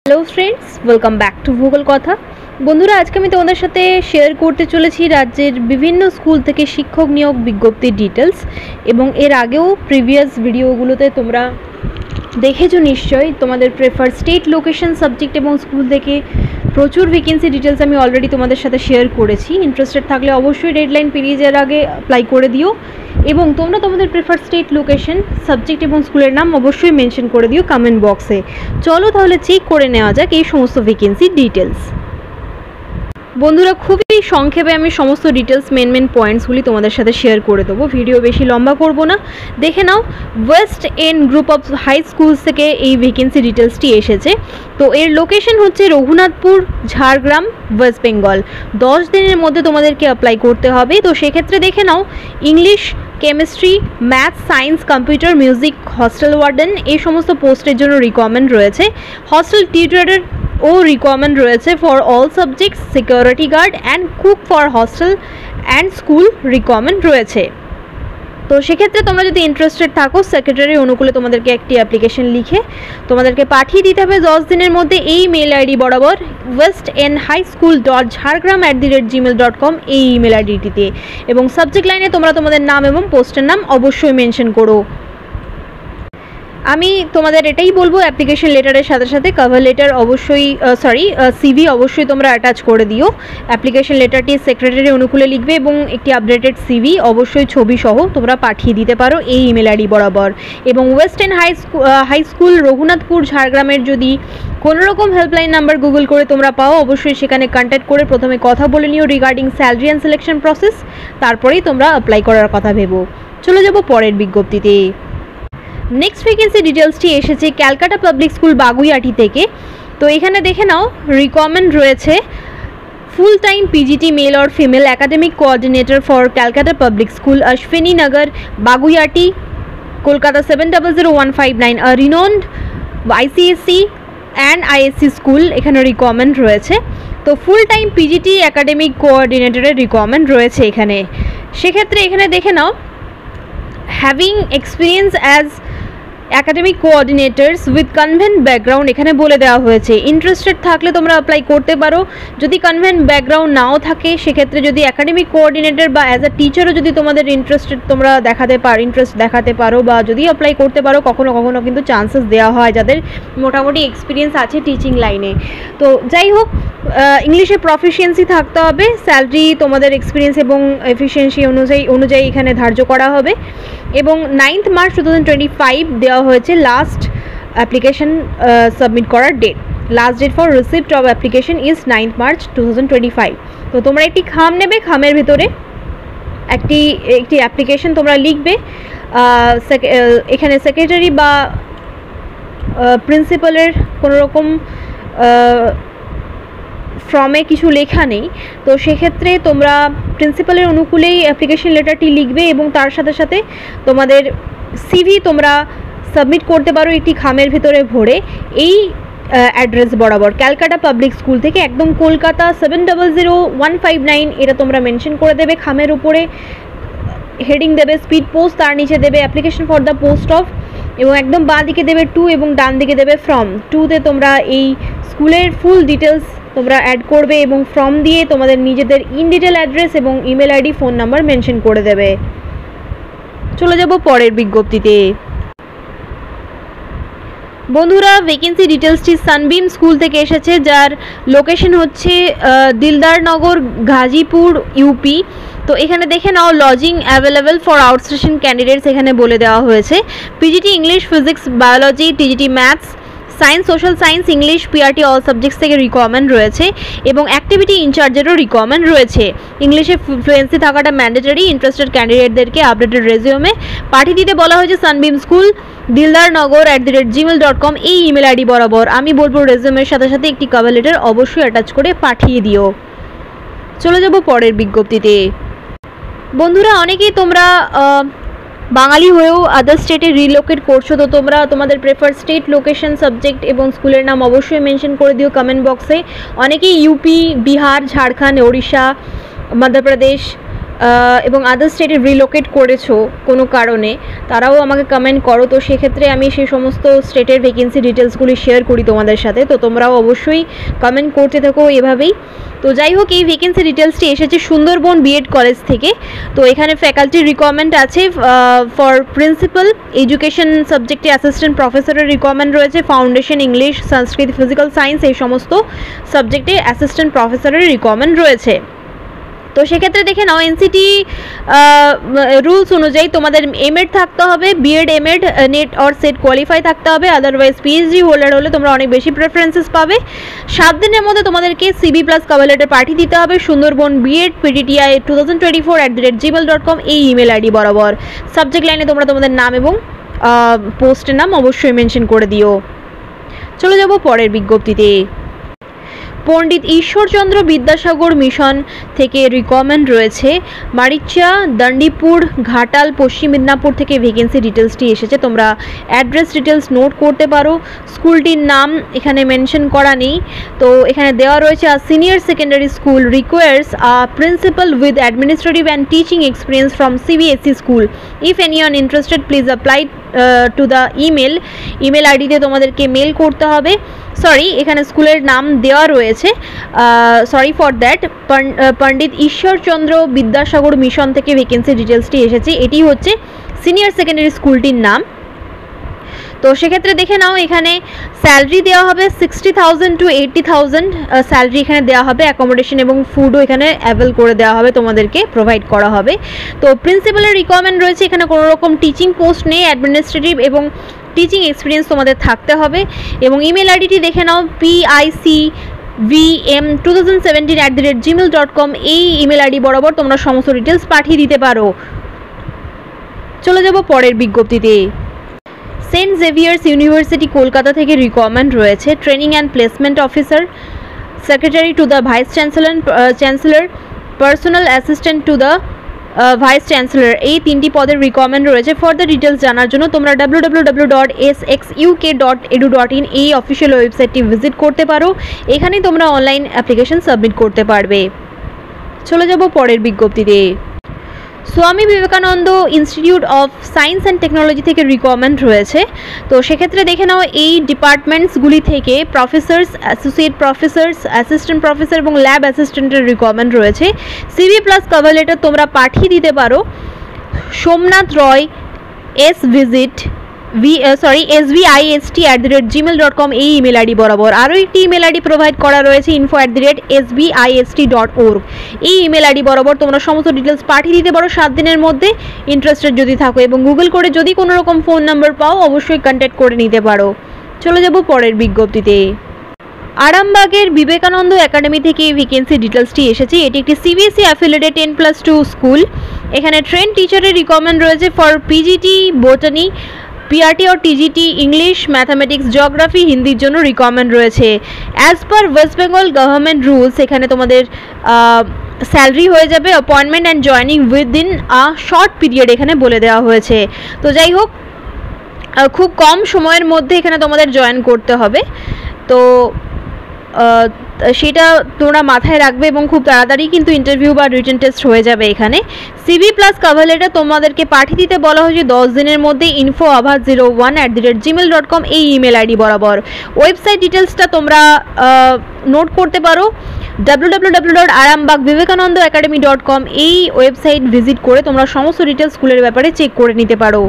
Hello friends, welcome back to ভূগোল কথা। বন্ধুরা, আজকে আমি তোমাদের সাথে শেয়ার করতে চলেছি রাজ্যের বিভিন্ন স্কুল থেকে শিক্ষক নিয়োগ বিজ্ঞপ্তির ডিটেলস। এবং এর আগেও প্রিভিয়াস ভিডিওগুলোতে তোমরা দেখেছো নিশ্চয়ই, তোমাদের প্রেফার স্টেট, লোকেশন, সাবজেক্ট এবং স্কুল থেকে প্রচুর ভ্যাকেন্সি ডিটেলস আমি অলরেডি তোমাদের সাথে শেয়ার করেছি। ইন্টারেস্টেড থাকলে অবশ্যই ডেডলাইন পেরিয়ে যাওয়ার আগে অ্যাপ্লাই করে দিও এবং তোমরা তোমাদের প্রেফার স্টেট, লোকেশন, সাবজেক্ট এবং স্কুলের নাম অবশ্যই মেনশন করে দিও কমেন্ট বক্সে। চলো তাহলে চেক করে নেওয়া যাক এই সমস্ত ভ্যাকেন্সির ডিটেলস। বন্ধুরা, খুবই সংক্ষেপে আমি সমস্ত ডিটেলস মেন পয়েন্টসগুলি তোমাদের সাথে শেয়ার করে দেবো, ভিডিও বেশি লম্বা করব না। দেখে নাও, west end group of high schools থেকে এই ভ্যাকেন্সি ডিটেলসটি এসেছে। তো এর লোকেশন হচ্ছে রঘুনাথপুর, ঝাড়গ্রাম, ওয়েস্ট বেঙ্গল। 10 দিনের মধ্যে তোমাদেরকে অ্যাপ্লাই করতে হবে। তো সেক্ষেত্রে দেখে নাও, English, chemistry, maths, science, computer, music, hostel warden এই সমস্ত পোস্টের জন্য রিকোয়ারমেন্ট রয়েছে। হস্টেল টিউটরের ও রিকোয়ারমেন্ট রয়েছে for all subjects. Security guard and cook for hostel and school requirement রয়েছে। তো সেক্ষেত্রে তোমরা যদি ইন্টারেস্টেড থাকো, সেক্রেটারি অনুকূলে তোমাদেরকে একটি অ্যাপ্লিকেশন লিখে তোমাদেরকে পাঠিয়ে দিতে হবে 10 দিনের মধ্যে এই মেল আইডি বরাবর, westnhighschool.jhargram@gmail.com এই ইমেল আইডিটিতে। এবং সাবজেক্ট লাইনে তোমরা তোমাদের নাম এবং পোস্টের নাম অবশ্যই মেনশন করো। আমি তোমাদের এটাই বলবো, অ্যাপ্লিকেশন লেটারের সাথে সাথে কভার লেটার অবশ্যই সিভি অবশ্যই তোমরা অ্যাটাচ করে দিও। অ্যাপ্লিকেশন লেটারটি সেক্রেটারি অনুকূলে লিখবে এবং একটি আপডেটেড সিভি অবশ্যই ছবি সহ তোমরা পাঠিয়ে দিতে পারো এই ইমেল আইডি বরাবর। এবং ওয়েস্টার্ন হাই স্কুল রঘুনাথপুর, ঝাড়গ্রামের যদি কোনো রকম হেল্পলাইন নাম্বার গুগল করে তোমরা পাও, অবশ্যই সেখানে কন্ট্যাক্ট করে প্রথমে কথা বলে নিও regarding salary and selection process, তারপরেই তোমরা অ্যাপ্লাই করার কথা ভেবো। চলে যাব পরের বিজ্ঞপ্তিতে। নেক্সট ভ্যাকেন্সি ডিটেলসটি এসেছে ক্যালকাটা পাবলিক স্কুল, বাগুইআটি থেকে। তো এখানে দেখে নাও, রিকোয়ারমেন্ট রয়েছে full time PGT male or female academic coordinator for Calcutta public school, Ashwini Nagar, Baguiati, Kolkata 700159, a renowned ICSE and ISC school. এখানে রিকোয়ারমেন্ট রয়েছে। তো ফুল টাইম পিজিটি একাডেমিক কোঅর্ডিনেটরের রিকোয়ারমেন্ট রয়েছে এখানে। সেক্ষেত্রে এখানে দেখে নাও, having experience as academic coordinators with convent background এখানে বলে দেওয়া হয়েছে। ইন্টারেস্টেড থাকলে তোমরা অ্যাপ্লাই করতে পারো। যদি কনভেন্ট ব্যাকগ্রাউন্ড নাও থাকে, সেক্ষেত্রে যদি অ্যাকাডেমিক কোঅর্ডিনেটর বা অ্যাজ আ টিচারও যদি তোমাদের ইন্টারেস্ট দেখাতে পারো বা যদি অ্যাপ্লাই করতে পারো, কখনো কখনো কিন্তু চান্সেস দেওয়া হয় যাদের মোটামুটি এক্সপিরিয়েন্স আছে টিচিং লাইনে। তো যাই হোক, ইংলিশে প্রফিসিয়েন্সি থাকতে হবে। স্যালারি তোমাদের এক্সপিরিয়েন্স এবং এফিসিয়েন্সি অনুযায়ী এখানে ধার্য করা হবে। এবং 9 মার্চ 2025 দেওয়া হয়েছে লাস্ট অ্যাপ্লিকেশন সাবমিট করার date. Last date for receipt of application is 9 March 2025। তো তোমরা একটি খাম নেবে, খামের ভেতরে একটি অ্যাপ্লিকেশন তোমরা লিখবে। এখানে সেক্রেটারি বা প্রিন্সিপালের কোনো রকম ফর্মে কিছু লেখা নেই। তো সেক্ষেত্রে তোমরা প্রিন্সিপালের অনুকূলেই অ্যাপ্লিকেশন লেটারটি লিখবে এবং তার সাথে সাথে তোমাদের সিভি তোমরা সাবমিট করতে পারো একটি খামের ভেতরে ভরে এই অ্যাড্রেস বরাবর, ক্যালকাটা পাবলিক স্কুল থেকে, একদম কলকাতা 700159 এটা তোমরা মেনশন করে দেবে খামের উপরে। হেডিং দেবে স্পিড পোস্ট, তার নিচে দেবে application for the post of, এবং একদম বাঁ দিকে দেবে টু এবং ডান দিকে দেবে ফ্রম। টুতে তোমরা এই স্কুলের ফুল ডিটেলস তোমরা অ্যাড করবে এবং ফর্ম দিয়ে তোমাদের নিজেদের ইন ডিটেল অ্যাড্রেস এবং email ID, phone number mention করে দেবে। চলে যাব পরের বিজ্ঞপ্তিতে। বন্ধুরা, ভ্যাকেন্সি ডিটেলসটি সানবিম স্কুল থেকে এসেছে, যার লোকেশন হচ্ছে দিলদারনগর, গাজীপুর, ইউপি। তো এখানে দেখে নাও, লজিং অ্যাভেলেবেল ফর আউটস্টেশন ক্যান্ডিডেটস এখানে বলে দেওয়া হয়েছে। PGT English, physics, biology, TGT maths, science, social science, English, PRT all subjects থেকে রিকোয়ারমেন্ট রয়েছে এবং অ্যাক্টিভিটি ইনচার্জেরও রিকোয়ারমেন্ট রয়েছে। ইংলিশে ফ্লুয়েন্সি থাকাটা ম্যান্ডেটরি। ইন্টারেস্টেড ক্যান্ডিডেটদেরকে আপডেটেড রেজিউমে পাঠিয়ে দিতে বলা হয়েছে সানবিম স্কুল, dildarnagar@gmail.com এই ইমেল আইডি বরাবর। আমি বলবো রেজিউমের সাথে সাথে একটি কভার লেটার অবশ্যই অ্যাটাচ করে পাঠিয়ে দিও। চলে যাব পরের বিজ্ঞপ্তিতে। বন্ধুরা, অনেকেই তোমরা বাঙালি হয়েও আদার স্টেটে রিলোকেট করছো। তো তোমরা তোমাদের প্রেফার স্টেট, লোকেশন, সাবজেক্ট এবং স্কুলের নাম অবশ্যই মেনশন করে দিও কমেন্ট বক্সে। অনেকেই ইউপি, বিহার, ঝাড়খণ্ড, ওড়িশা, মধ্যপ্রদেশ, এবং আদার স্টেটে রিলোকেট করেছো কোনো কারণে, তারাও আমাকে কমেন্ট করো। তো সেক্ষেত্রে আমি সেই সমস্ত স্টেটের ভ্যাকেন্সি ডিটেলসগুলি শেয়ার করি তোমাদের সাথে, তো তোমরাও অবশ্যই কমেন্ট করতে থাকো এভাবেই। তো যাই হোক, এই ভ্যাকেন্সি ডিটেলসটি এসেছে সুন্দরবন বিএড কলেজ থেকে। তো এখানে ফ্যাকাল্টি রিকোয়ারমেন্ট আছে ফর প্রিন্সিপাল এডুকেশন সাবজেক্টে অ্যাসিস্ট্যান্ট প্রফেসরের রিকোয়ারমেন্ট রয়েছে, ফাউন্ডেশন ইংলিশ, সংস্কৃত, ফিজিক্যাল সায়েন্স এই সমস্ত সাবজেক্টে অ্যাসিস্ট্যান্ট প্রফেসরের রিকোয়ারমেন্ট রয়েছে। তো সেক্ষেত্রে দেখে নাও, এনসিটি রুলস অনুযায়ী তোমাদের এমএড থাকতে হবে, BEd MEd NET or SET qualify থাকতে হবে, আদারওয়াইজ পিএইচডি হোল্ডার হলে তোমরা অনেক বেশি প্রেফারেন্সেস পাবে। 7 দিনের মধ্যে তোমাদেরকে সিবি প্লাস কভার লেটার পাঠিয়ে দিতে হবে সুন্দরবন বিএড PTTI 2024@gmail.com এই ইমেল আইডি বরাবর। সাবজেক্ট লাইনে তোমরা তোমাদের নাম এবং পোস্টের নাম অবশ্যই মেনশন করে দিও। চলে যাব পরের বিজ্ঞপ্তিতে। পণ্ডিত ঈশ্বরচন্দ্র বিদ্যাসাগর মিশন থেকে রিকোয়ারমেন্ট রয়েছে, মারিচা, দণ্ডিপুর, ঘাটাল, পশ্চিম মিদনাপুর থেকে ভ্যাকেন্সি ডিটেলসটি এসেছে। তোমরা অ্যাড্রেস ডিটেলস নোট করতে পারো। স্কুলটির নাম এখানে মেনশন করা নেই, তো এখানে দেওয়া রয়েছে senior secondary school requires a principal with administrative and teaching experience from CBSE school. If anyone interested please apply to the email আইডিতে তোমাদেরকে মেল করতে হবে। সরি, এখানে স্কুলের নাম দেওয়া রয়েছে, sorry for that. Pandit Ishwarchandra Vidyasagar mission থেকে ভ্যাকেন্সি ডিটেলসটি এসেছে, এটি হচ্ছে সিনিয়র সেকেন্ডারি স্কুলটির নাম। তো সেক্ষেত্রে দেখে নাও, এখানে স্যালারি দেওয়া হবে 60,000 to 80,000 স্যালারি এখানে দেওয়া হবে। অ্যাকোমোডেশন এবং ফুডও এখানে অ্যাভেল করে দেওয়া হবে, তোমাদেরকে প্রোভাইড করা হবে। তো প্রিন্সিপালের রিকোয়ারমেন্ট রয়েছে, এখানে কোনো রকম টিচিং পোস্ট নেই, অ্যাডমিনিস্ট্রেটিভ এবং টিচিং এক্সপিরিয়েন্স তোমাদের থাকতে হবে। এবং ইমেল আইডিটি দেখে নাও, PICVM2017@gmail.com এই ইমেল আইডি বরাবর তোমরা সমস্ত ডিটেলস পাঠিয়ে দিতে পারো। চলে যাব পরের বিজ্ঞপ্তিতে। সেন্ট জেভিয়ার্স ইউনিভার্সিটি কলকাতা থেকে রিকোয়ারমেন্ট রয়েছে, training and placement officer, secretary to the vice chancellor, personal assistant to the vice chancellor, এই 3টি পদের রিকোয়ারমেন্ট রয়েছে। ফার্দার ডিটেলস জানার জন্য তোমরা www.sxuk.edu.in এই অফিসিয়াল ওয়েবসাইটটি ভিজিট করতে পারো, এখানেই তোমরা অনলাইন অ্যাপ্লিকেশন সাবমিট করতে পারবে। চলে যাব পরের বিজ্ঞপ্তিতে। Swami Vivekananda institute of science and technology থেকে রিকোয়ারমেন্ট রয়েছে। তো সেক্ষেত্রে দেখে নাও, এই ডিপার্টমেন্টসগুলি থেকে Professor's, associate Professor's, assistant professor এবং ল্যাব অ্যাসিস্ট্যান্টের রিকোয়ারমেন্ট রয়েছে। সিভি প্লাস কভার লেটার তোমরা পাঠিয়ে দিতে পারো সোমনাথ রয় svist@gmail.com এই ইমেল আইডি বরাবর। আরও একটি ইমেল আইডি প্রোভাইড করা রয়েছে info@sbist.org এই ইমেল আইডি বরাবর তোমরা সমস্ত ডিটেলস পাঠিয়ে দিতে পারো 7 দিনের মধ্যে, ইন্টারেস্টেড যদি থাকো। এবং গুগল করে যদি কোনো রকম ফোন নাম্বার পাও অবশ্যই কন্ট্যাক্ট করে নিতে পারো। চলে যাব পরের বিজ্ঞপ্তিতে। আরামবাগের বিবেকানন্দ একাডেমি থেকে এই ভ্যাকেন্সি ডিটেলসটি এসেছে, এটি একটি CBSE অ্যাফিলিয়েটেড 10+2 স্কুল। এখানে ট্রেন টিচারের রিকোয়ারমেন্ট রয়েছে ফর PGT বটানি, PRT और TGT ইংলিশ, ম্যাথামেটিক্স, জিওগ্রাফি, হিন্দির জন্য রিকোয়ারমেন্ট রয়েছে। As per West Bengal government rules এখানে তোমাদের স্যালারি হয়ে যাবে appointment and joining within a short period এখানে বলে দেওয়া হয়েছে। তো যাই হোক, খুব কম সময়ের মধ্যে এখানে তোমাদের জয়েন করতে হবে, তো সেটা তোমরা মাথায় রাখবে এবং খুব তাড়াতাড়ি কিন্তু ইন্টারভিউ বা রিটেন টেস্ট হয়ে যাবে এখানে। সিভি প্লাস কভার লেটার তোমাদেরকে পাঠিয়ে দিতে বলা হয়েছে 10 দিনের মধ্যে info@01@gmail.com এই ইমেল আইডি বরাবর। ওয়েবসাইট ডিটেলসটা তোমরা নোট করতে পারো www.arambagvivekanandaacademy.com এই ওয়েবসাইট ভিজিট করে তোমরা সমস্ত ডিটেলস স্কুলের ব্যাপারে চেক করে নিতে পারো।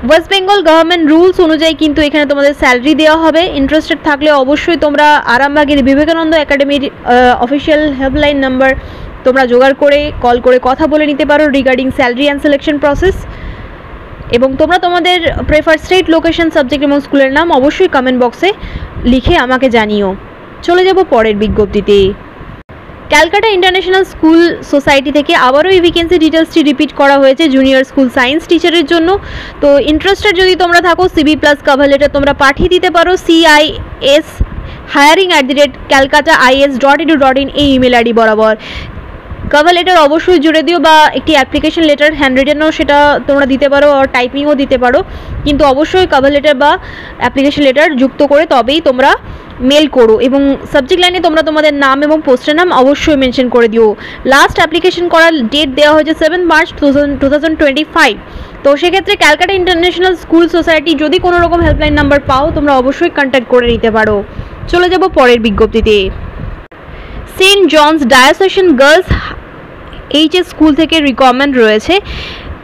ওয়েস্ট বেঙ্গল গভর্নমেন্ট রুলস অনুযায়ী কিন্তু এখানে তোমাদের স্যালারি দেওয়া হবে। ইন্টারেস্টেড থাকলে অবশ্যই তোমরা আরামবাগের বিবেকানন্দ একাডেমির অফিসিয়াল হেল্পলাইন নাম্বার তোমরা জোগাড় করে কল করে কথা বলে নিতে পারো regarding salary and selection process. এবং তোমরা তোমাদের প্রেফার স্টেট, লোকেশন, সাবজেক্ট এবং স্কুলের নাম অবশ্যই কমেন্ট বক্সে লিখে আমাকে জানিও। চলে যাব পরের বিজ্ঞপ্তিতে। ক্যালকাটা ইন্টারন্যাশনাল স্কুল সোসাইটি থেকে আবারও এই ভ্যাকেন্সি ডিটেলসটি রিপিট করা হয়েছে জুনিয়র স্কুল সায়েন্স টিচারের জন্য। তো ইন্টারেস্টেড যদি তোমরা থাকো সিবি প্লাস কভার লেটার তোমরা পাঠিয়ে দিতে পারো CIS hiring@calcutta.is.edu.in এই ইমেল আইডি বরাবর। কভার লেটার অবশ্যই জুড়ে দিও, বা একটি অ্যাপ্লিকেশন লেটার হ্যান্ড রিটেনও সেটা তোমরা দিতে পারো, আর টাইপিংও দিতে পারো, কিন্তু অবশ্যই কভার লেটার বা অ্যাপ্লিকেশন লেটার যুক্ত করে তবেই তোমরা মেল করো। এবং সাবজেক্ট লাইনে তোমরা তোমাদের নাম এবং পোস্টের নাম অবশ্যই মেনশন করে দিও। লাস্ট অ্যাপ্লিকেশন করার ডেট দেওয়া হয়েছে 7 মার্চ 2025। তো সেক্ষেত্রে ক্যালকাটা ইন্টারন্যাশনাল স্কুল সোসাইটি যদি কোনো রকম হেল্পলাইন নাম্বার পাও তোমরা অবশ্যই কন্ট্যাক্ট করে নিতে পারো। চলে যাব পরের বিজ্ঞপ্তিতে। Saint John's Diocesan Girls HS school থেকে রিকোয়ারমেন্ট রয়েছে।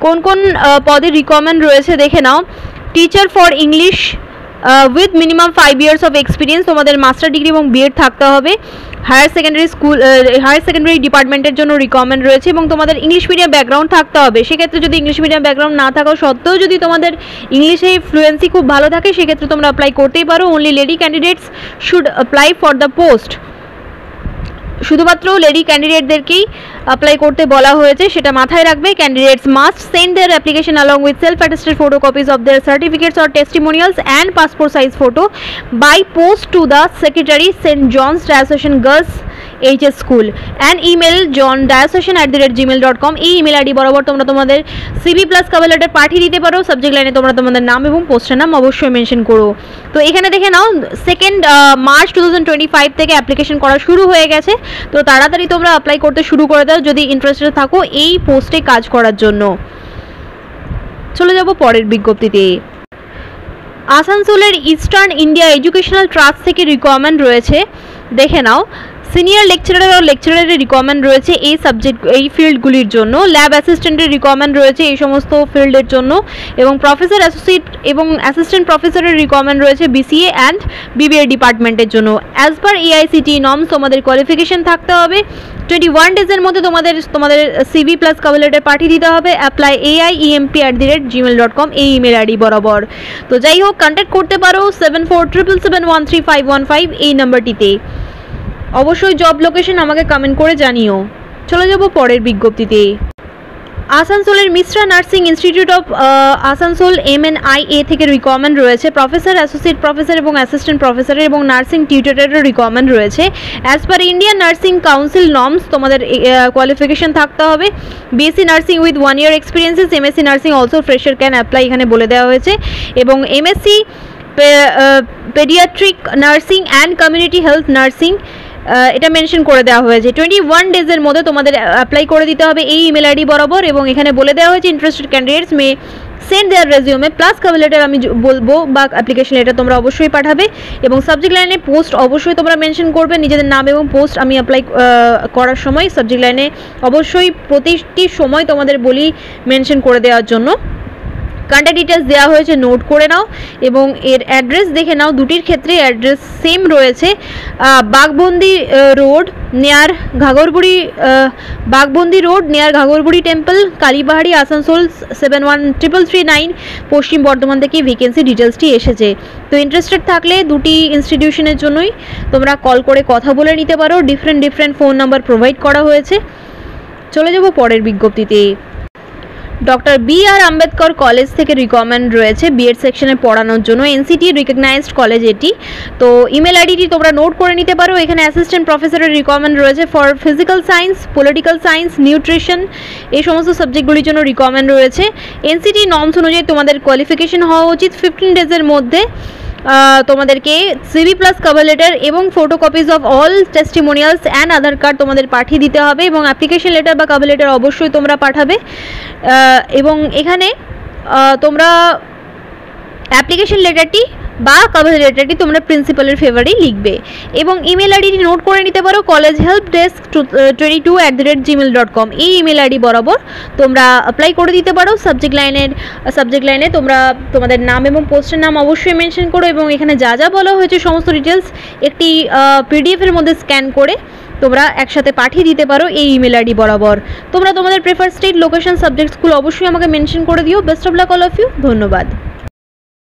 কোন কোন পদে রিকোয়ারমেন্ট রয়েছে দেখে নাও। Teacher for English with minimum 5 years of experience, তোমাদের মাস্টার ডিগ্রি এবং বিএড থাকতে হবে। হায়ার সেকেন্ডারি ডিপার্টমেন্টের জন্য রিকোয়ারমেন্ট রয়েছে এবং তোমাদের ইংলিশ মিডিয়াম ব্যাকগ্রাউন্ড থাকতে হবে। সেক্ষেত্রে যদি ইংলিশ মিডিয়াম ব্যাকগ্রাউন্ড না থাকা সত্ত্বেও যদি তোমাদের ইংলিশে ফ্লুয়েন্সি খুব ভালো থাকে সেক্ষেত্রে তোমরা অ্যাপ্লাই করতেই পারো। Only lady candidates should apply for the post. শুধুমাত্র লেডি ক্যান্ডিডেটদেরকেই অ্যাপ্লাই করতে বলা হয়েছে, সেটা মাথায় রাখবে। Candidates must send their application along with self-attested photocopies of their certificates or testimonials and passport size photo by post to the secretary St. John's Diocesan Girls HS School and email johndiocesan@gmail.com। এই email ID বরাবর তোমরা তোমাদের CV plus cover letter পাঠিয়ে দিতে পারো। Subject লাইনে তোমরা তোমাদের নাম এবং পোস্টের নাম অবশ্যই মেনশন করো। তো এখানে দেখে নাও 2 মার্চ 2025 থেকে অ্যাপ্লিকেশন করা শুরু হয়ে গেছে। তো তাড়াতাড়ি তোমরা অ্যাপ্লাই করতে শুরু করে দাও যদি ইন্টারেস্টেড থাকো এই পোস্টে কাজ করার জন্য। চলে যাব পরের বিজ্ঞপ্তিতে। আসানসোলের ইস্টার্ন ইন্ডিয়া এডুকেশনাল ট্রাস্ট থেকে রিকোয়ারমেন্ট রয়েছে, দেখে নাও। সিনিয়র লেকচারার ও লেকচারারের রিকোয়ারমেন্ট রয়েছে এই ফিল্ডগুলির জন্য। ল্যাব অ্যাসিস্ট্যান্টের রিকোয়ারমেন্ট রয়েছে এই সমস্ত ফিল্ডের জন্য, এবং প্রফেসর অ্যাসোসিয়েট এবং অ্যাসিস্ট্যান্ট প্রফেসরের রিকোয়ারমেন্ট রয়েছে বিসিএ অ্যান্ড বিবিএ ডিপার্টমেন্টের জন্য। অ্যাজ পার এআইসিটি নর্মস তোমাদের কোয়ালিফিকেশন থাকতে হবে। 21 ডেজের মধ্যে তোমাদের সিভি প্লাস কভার লেটার পাঠিয়ে দিতে হবে apply aiemp@gmail.com এই ইমেল আইডি বরাবর। তো যাই হোক, কন্ট্যাক্ট করতে পারো 7477713515 এই নাম্বারটিতে। অবশ্যই জব লোকেশন আমাকে কমেন্ট করে জানিও। চলে যাব পরের বিজ্ঞপ্তিতে। আসানসোলের Mishra nursing institute of Asansol MNIA থেকে রিকোয়ারমেন্ট রয়েছে। প্রফেসর, অ্যাসোসিয়েট প্রফেসর এবং অ্যাসিস্ট্যান্ট প্রফেসরের এবং নার্সিং টিউটরেরও রিকোয়ারমেন্ট রয়েছে। As per Indian nursing council norms তোমাদের কোয়ালিফিকেশন থাকতে হবে। BSc nursing with 1 year experiences, MSc nursing also fresher can apply এখানে বলে দেওয়া হয়েছে, এবং MSc paediatric nursing and community health nursing এটা মেনশন করে দেওয়া হয়েছে। 21 ডেজের মধ্যে তোমাদের অ্যাপ্লাই করে দিতে হবে এই ইমেল আইডি বরাবর, এবং এখানে বলে দেওয়া হয়েছে ইন্টারেস্টেড ক্যান্ডিডেটস মে সেন্ড দেয়ার রেজিউমে প্লাস কভার লেটার আমি বলবো, বা অ্যাপ্লিকেশন লেটার তোমরা অবশ্যই পাঠাবে, এবং সাবজেক্ট লাইনে পোস্ট অবশ্যই তোমরা মেনশন করবে নিজেদের নাম এবং পোস্ট। আমি অ্যাপ্লাই করার সময় সাবজেক্ট লাইনে অবশ্যই প্রতিটি সময় তোমাদের বলি মেনশন করে দেওয়ার জন্য। কন্ট্যাক্ট ডিটেলস দেওয়া হয়েছে, নোট করে নাও, এবং এর অ্যাড্রেস দেখে নাও। দুটির ক্ষেত্রে অ্যাড্রেস সেম রয়েছে। Baghbandi road near Ghagarburi temple, Kalipahari, Asansol 713339 Paschim Bardhaman থেকে ভ্যাকেন্সি ডিটেলসটি এসেছে। তো ইন্টারেস্টেড থাকলে দুটি ইনস্টিটিউশনের জন্যই তোমরা কল করে কথা বলে নিতে পারো। ডিফারেন্ট ফোন নাম্বার প্রোভাইড করা হয়েছে। চলে যাব পরের বিজ্ঞপ্তিতে। ডক্টর BR আম্বেদকর কলেজ থেকে রিকমেন্ড রয়েছে বিএড সেকশনে পড়ানোর জন্য। এনসিটি রিকগনাইজড কলেজ এটি। তো ইমেল আইডিটি তোমরা নোট করে নিতে পারো। এখানে অ্যাসিস্ট্যান্ট প্রফেসরের রিকমেন্ড রয়েছে for physical science, political science, nutrition, এই সমস্ত সাবজেক্টগুলির জন্য রিকমেন্ড রয়েছে। এনসিটি নর্মস অনুযায়ী তোমাদের কোয়ালিফিকেশন হওয়া উচিত 15 ডেজের মধ্যে। তোমাদেরকে সিভি প্লাস কভার লেটার এবং photocopies of all testimonials and Aadhaar card তোমাদের পাঠিয়ে দিতে হবে, এবং অ্যাপ্লিকেশন লেটার বা কভার লেটার অবশ্যই তোমরা পাঠাবে। এবং এখানে তোমরা অ্যাপ্লিকেশন লেটারটি বা কভার লেটারটি তোমরা প্রিন্সিপালের ফেভারেই লিখবে, এবং ইমেল আইডিটি নোট করে নিতে পারো collegehelpdesk22@gmail.com এই ইমেল আইডি বরাবর তোমরা অ্যাপ্লাই করে দিতে পারো। সাবজেক্ট লাইনে তোমরা তোমাদের নাম এবং পোস্টের নাম অবশ্যই মেনশন করো, এবং এখানে যা যা বলা হয়েছে সমস্ত ডিটেলস একটি পিডিএফের মধ্যে স্ক্যান করে তোমরা একসাথে পাঠিয়ে দিতে পারো এই ইমেল আইডি বরাবর। তোমরা তোমাদের prefer state, location, subject, school অবশ্যই আমাকে মেনশন করে দিও। Best of luck all of you. ধন্যবাদ।